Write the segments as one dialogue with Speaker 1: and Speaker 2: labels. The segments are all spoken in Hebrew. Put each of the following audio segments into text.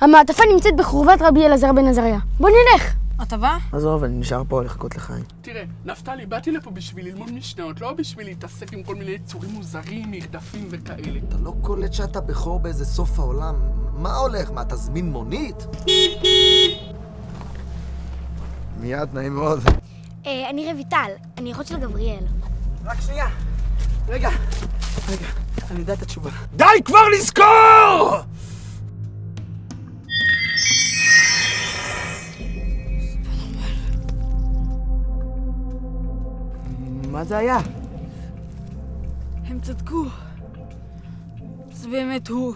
Speaker 1: המעטפה נמצאת בחורבת רבי אלעזר בן עזריה. בוא נלך.
Speaker 2: אתה בא?
Speaker 3: עזוב, אני נשאר פה לחכות לחיים.
Speaker 4: תראה, נפתלי, באתי לפה בשביל ללמוד משניות, לא בשביל להתעסק עם כל מיני יצורים מוזרים, מרדפים וכאלה.
Speaker 3: אתה לא קולט שאתה בכור באיזה סוף העולם? מה הולך? מה, תזמין מונית? מיד, נעים מאוד.
Speaker 1: אני רויטל, אני אחות של גבריאל.
Speaker 3: רק שנייה. רגע, אני יודע את התשובה.
Speaker 4: די כבר לזכור!
Speaker 3: מה זה היה?
Speaker 2: הם צדקו. זה באמת הוא.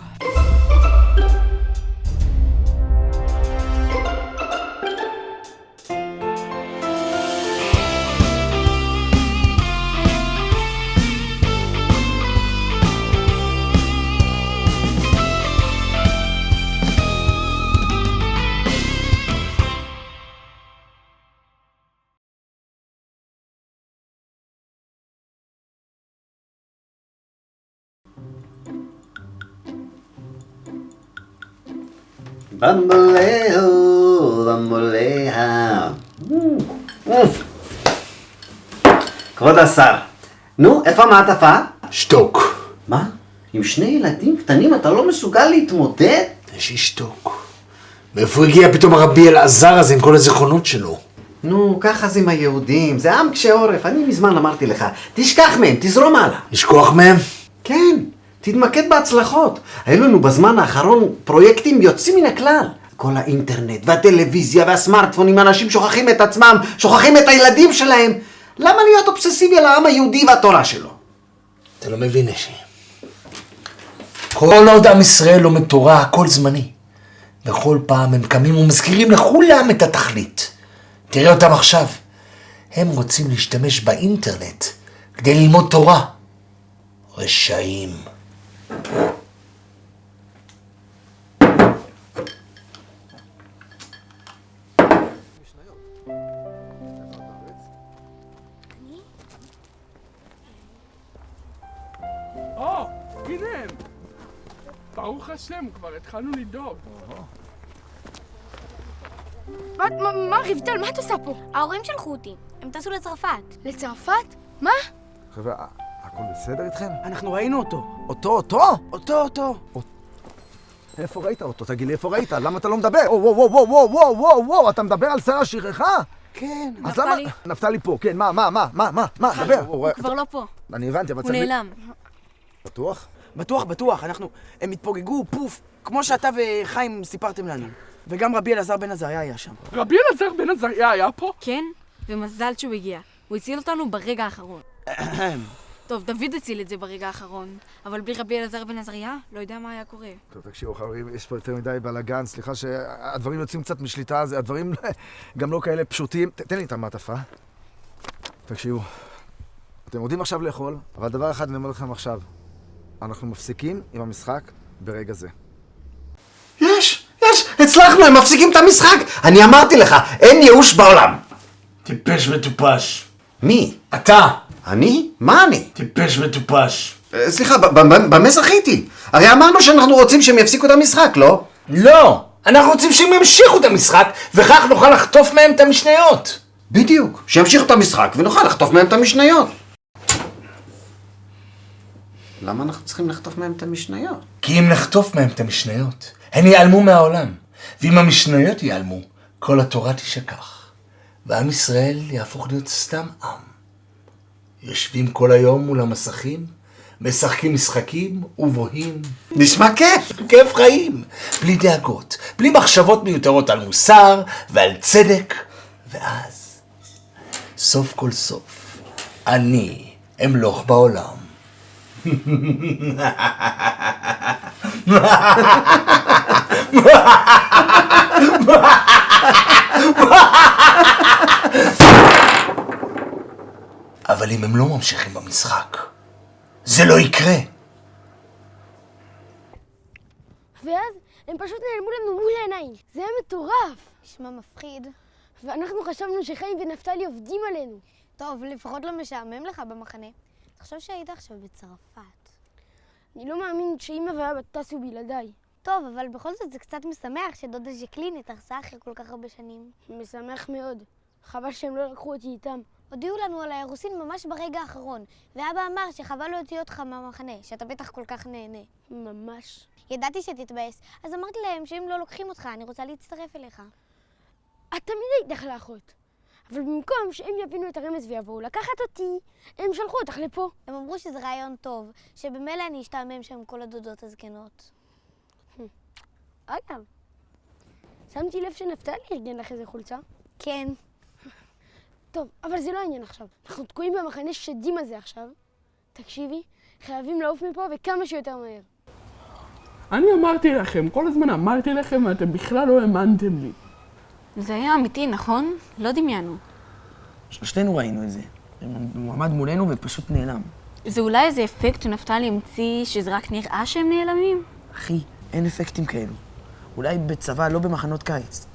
Speaker 5: במבולהו, במבוליה. כבוד השר, נו, איפה המעטפה?
Speaker 6: שתוק.
Speaker 5: מה? עם שני ילדים קטנים אתה לא מסוגל להתמודד?
Speaker 6: שישתוק. מאיפה הגיע פתאום הרבי אלעזר הזה עם כל הזיכרונות שלו?
Speaker 5: נו, ככה זה עם היהודים, זה עם קשה עורף, אני מזמן אמרתי לך, תשכח מהם, תזרום הלאה.
Speaker 6: לשכוח מהם?
Speaker 5: כן, תתמקד בהצלחות. היו לנו בזמן האחרון פרויקטים יוצאים מן הכלל. כל האינטרנט והטלוויזיה והסמארטפונים, אנשים שוכחים את עצמם, שוכחים את הילדים שלהם. למה להיות אובססיבי על העם היהודי והתורה שלו?
Speaker 6: אתה לא מבין, אשי. כל עוד עם ישראל לומד תורה, הכל זמני. בכל פעם הם קמים ומזכירים לכולם את התכלית. תראה אותם עכשיו. הם רוצים להשתמש באינטרנט כדי ללמוד תורה. רשעים.
Speaker 4: הנה הם. ברוך השם, כבר התחלנו לדאוג.
Speaker 1: מה, רויטל, מה את עושה פה?
Speaker 7: ההורים שלחו אותי, הם טסו לצרפת.
Speaker 1: לצרפת? מה?
Speaker 3: חבר'ה, הכל בסדר איתכם?
Speaker 8: אנחנו ראינו אותו.
Speaker 3: אותו? איפה ראית אותו? תגיד לי, איפה ראית? למה אתה לא מדבר? וואו, אתה מדבר על שר השירך?
Speaker 8: כן.
Speaker 3: אז למה? נפתלי פה, כן, מה, דבר.
Speaker 2: הוא כבר לא פה.
Speaker 3: אני הבנתי, אבל
Speaker 2: הוא נעלם.
Speaker 3: בטוח?
Speaker 8: בטוח, הם התפוגגו, פוף, כמו שאתה וחיים סיפרתם לנו. וגם רבי אלעזר בן עזריה היה שם.
Speaker 4: רבי אלעזר בן עזריה היה פה?
Speaker 2: כן, ומזל שהוא הגיע. הוא הציל אותנו ברגע האחרון. טוב, דוד הציל את זה ברגע האחרון, אבל בלי רבי אלעזר בן עזריה, לא יודע מה היה קורה.
Speaker 3: טוב, תקשיבו, חברים, יש פה יותר מדי בלגן, סליחה שהדברים יוצאים קצת משליטה, הדברים גם לא כאלה פשוטים. תן לי את המעטפה. תקשיבו, אתם יודעים עכשיו לאכול, אבל דבר אחד אני אומר לכם עכשיו, אנחנו מפסיקים עם המשחק ברגע זה.
Speaker 5: יש, הצלחנו, הם מפסיקים את המשחק. אני אמרתי לך, אין ייאוש בעולם.
Speaker 6: טיפש מטופש.
Speaker 5: מי?
Speaker 6: אתה.
Speaker 5: אני? מה אני?
Speaker 6: טיפש מטופש.
Speaker 5: סליחה, במה זכיתי? הרי אמרנו שאנחנו רוצים שהם יפסיקו את המשחק, לא?
Speaker 6: לא! אנחנו רוצים שהם ימשיכו את המשחק, וכך נוכל לחטוף מהם את המשניות.
Speaker 5: בדיוק, שימשיכו את המשחק ונוכל לחטוף מהם את המשניות. למה אנחנו צריכים לחטוף מהם את המשניות?
Speaker 6: כי אם נחטוף מהם את המשניות, הן ייעלמו מהעולם. ואם המשניות ייעלמו, כל התורה תשכח. ועם ישראל יהפוך להיות סתם עם. יושבים כל היום מול המסכים, משחקים משחקים ובוהים.
Speaker 5: נשמע כיף.
Speaker 6: כיף חיים. בלי דאגות, בלי מחשבות מיותרות על מוסר ועל צדק. ואז, סוף כל סוף, אני אמלוך בעולם. אבל אם הם לא ממשיכים במשחק, זה לא יקרה.
Speaker 1: ואז הם פשוט נעלמו לנו מול העיניים. זה היה מטורף.
Speaker 7: נשמע מפחיד.
Speaker 1: ואנחנו חשבנו שחיים ונפתלי עובדים עלינו.
Speaker 7: טוב, לפחות לא משעמם לך במחנה. תחשוב שהיית עכשיו בצרפת.
Speaker 1: אני לא מאמין שאמא ואבא טסו בלעדיי.
Speaker 7: טוב, אבל בכל זאת זה קצת משמח שדודה ז'קלין התארסה אחרי כל כך הרבה שנים.
Speaker 1: משמח מאוד. חבל שהם לא לקחו אותי איתם.
Speaker 7: הודיעו לנו על האירוסין ממש ברגע האחרון, ואבא אמר שחבל להוציא אותך מהמחנה, שאתה בטח כל כך נהנה.
Speaker 1: ממש.
Speaker 7: ידעתי שתתבאס, אז אמרתי להם שאם לא לוקחים אותך, אני רוצה להצטרף אליך.
Speaker 1: את תמיד היית לך לאחות. אבל במקום שהם יבינו את הרמז ויבואו לקחת אותי, הם שלחו אותך לפה.
Speaker 7: הם אמרו שזה רעיון טוב, שבמילא אני אשתעמם שם כל הדודות הזקנות.
Speaker 1: אגב, שמתי לב שנפתלי ארגן לך איזה חולצה.
Speaker 7: כן.
Speaker 1: טוב, אבל זה לא העניין עכשיו. אנחנו תקועים במחנה שדים הזה עכשיו. תקשיבי, חייבים לעוף מפה וכמה שיותר מהר.
Speaker 4: אני אמרתי לכם, כל הזמן אמרתי לכם ואתם בכלל לא האמנתם לי.
Speaker 2: זה היה אמיתי, נכון? לא דמיינו.
Speaker 8: שלושתנו ראינו את זה. הוא עמד מולנו ופשוט נעלם.
Speaker 2: זה אולי איזה אפקט שנפתלי המציא שזה רק נראה שהם נעלמים?
Speaker 8: אחי, אין אפקטים כאלו. אולי בצבא, לא במחנות קיץ.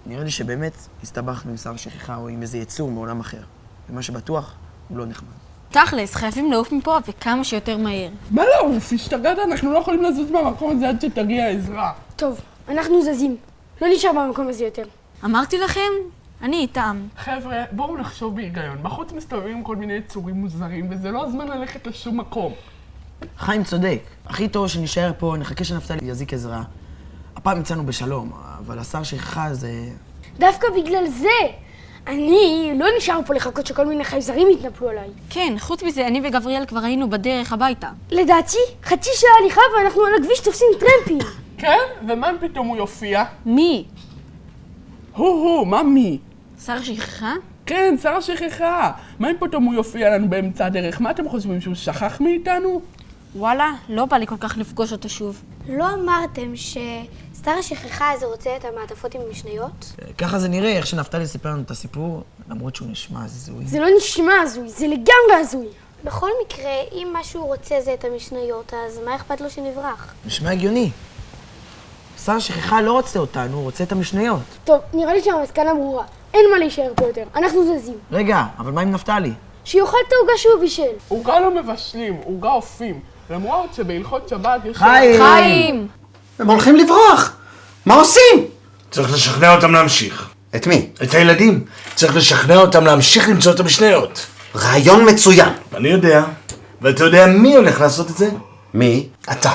Speaker 8: נראה לי שבאמת הסתבכנו עם שר שכחה או עם איזה יצור מעולם אחר. ומה שבטוח, הוא לא נחמד.
Speaker 2: תכלס, חייבים לעוף מפה וכמה שיותר מהר.
Speaker 4: מה לעוף? השתגעת? אנחנו לא יכולים לזוז מהמקום הזה עד שתגיע העזרה.
Speaker 1: טוב, אנחנו זזים. לא נשאר במקום הזה יותר.
Speaker 2: אמרתי לכם? אני איתם.
Speaker 4: חבר'ה, בואו נחשוב בהיגיון. בחוץ מסתובבים כל מיני יצורים מוזרים, וזה לא הזמן ללכת לשום מקום.
Speaker 8: חיים צודק. הכי טוב שנשאר פה, נחכה שנפתלי יזיק עזרה. הפעם יצאנו בשלום, אבל השר שכחה זה...
Speaker 1: דווקא בגלל זה! אני לא נשאר פה לחכות שכל מיני חייזרים יתנפלו עליי.
Speaker 2: כן, חוץ מזה, אני וגבריאל כבר היינו בדרך הביתה.
Speaker 1: לדעתי, חצי שעה הליכה ואנחנו על הכביש תופסים טרמפים.
Speaker 4: כן? ומה אם פתאום הוא יופיע?
Speaker 2: מי?
Speaker 4: מה מי?
Speaker 2: שר שכחה?
Speaker 4: כן, שר השכחה. מה אם פתאום הוא יופיע לנו באמצע הדרך? מה אתם חושבים, שהוא שכח מאיתנו?
Speaker 2: וואלה, לא בא לי כל כך לפגוש אותו שוב.
Speaker 7: לא אמרתם ששר השכחה הזה רוצה את המעטפות עם המשניות?
Speaker 8: ככה זה נראה, איך שנפתלי סיפר לנו את הסיפור, למרות שהוא נשמע הזוי.
Speaker 1: זה לא נשמע הזוי, זה לגמרי הזוי.
Speaker 7: בכל מקרה, אם מה שהוא רוצה זה את המשניות, אז מה אכפת לו שנברח?
Speaker 8: נשמע הגיוני. שר השכחה לא רוצה אותנו, הוא רוצה את המשניות.
Speaker 1: טוב, נראה לי שהמסקנה ברורה. אין מה להישאר פה יותר, אנחנו זזים.
Speaker 8: רגע, אבל מה עם נפתלי?
Speaker 1: שיאכל את העוגה שהוא בישל.
Speaker 4: עוגה לא מבשלים, עוגה אופים. למרות שבהלכות שבת יש...
Speaker 2: חיים!
Speaker 5: הם הולכים לברוח! מה עושים?
Speaker 6: צריך לשכנע אותם להמשיך.
Speaker 5: את מי?
Speaker 6: את הילדים. צריך לשכנע אותם להמשיך למצוא את המשניות.
Speaker 5: רעיון מצוין.
Speaker 6: אני יודע. ואתה יודע מי הולך לעשות את זה?
Speaker 5: מי?
Speaker 6: אתה.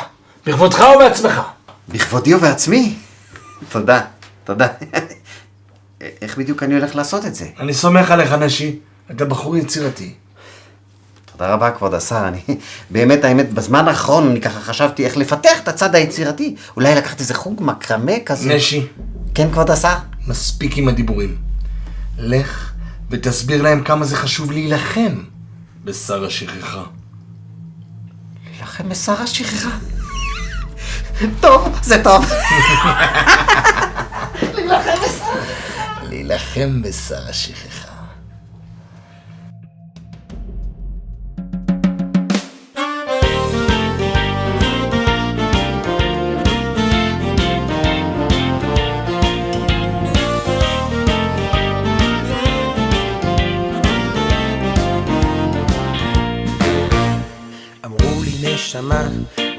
Speaker 6: בכבודך ובעצמך.
Speaker 5: בכבודי ובעצמי? תודה, תודה. איך בדיוק אני הולך לעשות את זה?
Speaker 6: אני סומך עליך, נשי. אתה בחור יצירתי.
Speaker 5: תודה רבה, כבוד השר. אני באמת, האמת, בזמן האחרון אני ככה חשבתי איך לפתח את הצד היצירתי. אולי לקחת איזה חוג מקרמה כזה.
Speaker 6: נשי.
Speaker 5: כן, כבוד השר?
Speaker 6: מספיק עם הדיבורים. לך ותסביר להם כמה זה חשוב להילחם בשר השכחה.
Speaker 5: להילחם בשר השכחה? טוב, זה טוב.
Speaker 6: להילחם בשר השכחה.
Speaker 9: אמרו לי נשמה,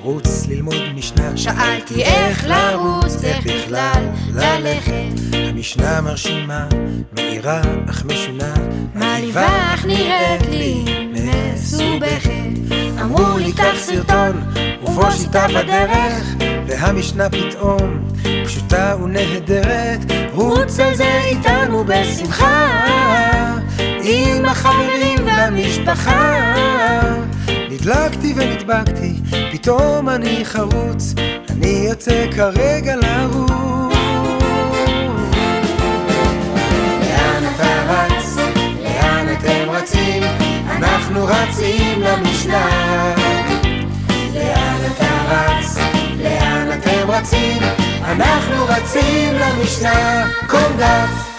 Speaker 9: רוץ ללמוד משנה.
Speaker 10: שאלתי איך לרוץ, איך בכלל ללכת.
Speaker 9: המשנה מרשימה, מאירה אך משונה,
Speaker 10: מעליבה אך נראית לי מסובכת.
Speaker 9: אמרו לי קח סרטון, ובוא שיטה בדרך, והמשנה פתאום פשוטה ונהדרת. רוץ על זה איתנו בשמחה, עם החברים והמשפחה. נדלקתי ונדבקתי, פתאום אני חרוץ, אני יוצא כרגע לרוץ. לאן אתה רץ? לאן אתם רצים? אנחנו רצים למשנה. לאן אתה רץ? לאן אתם רצים? אנחנו רצים למשנה. קום דף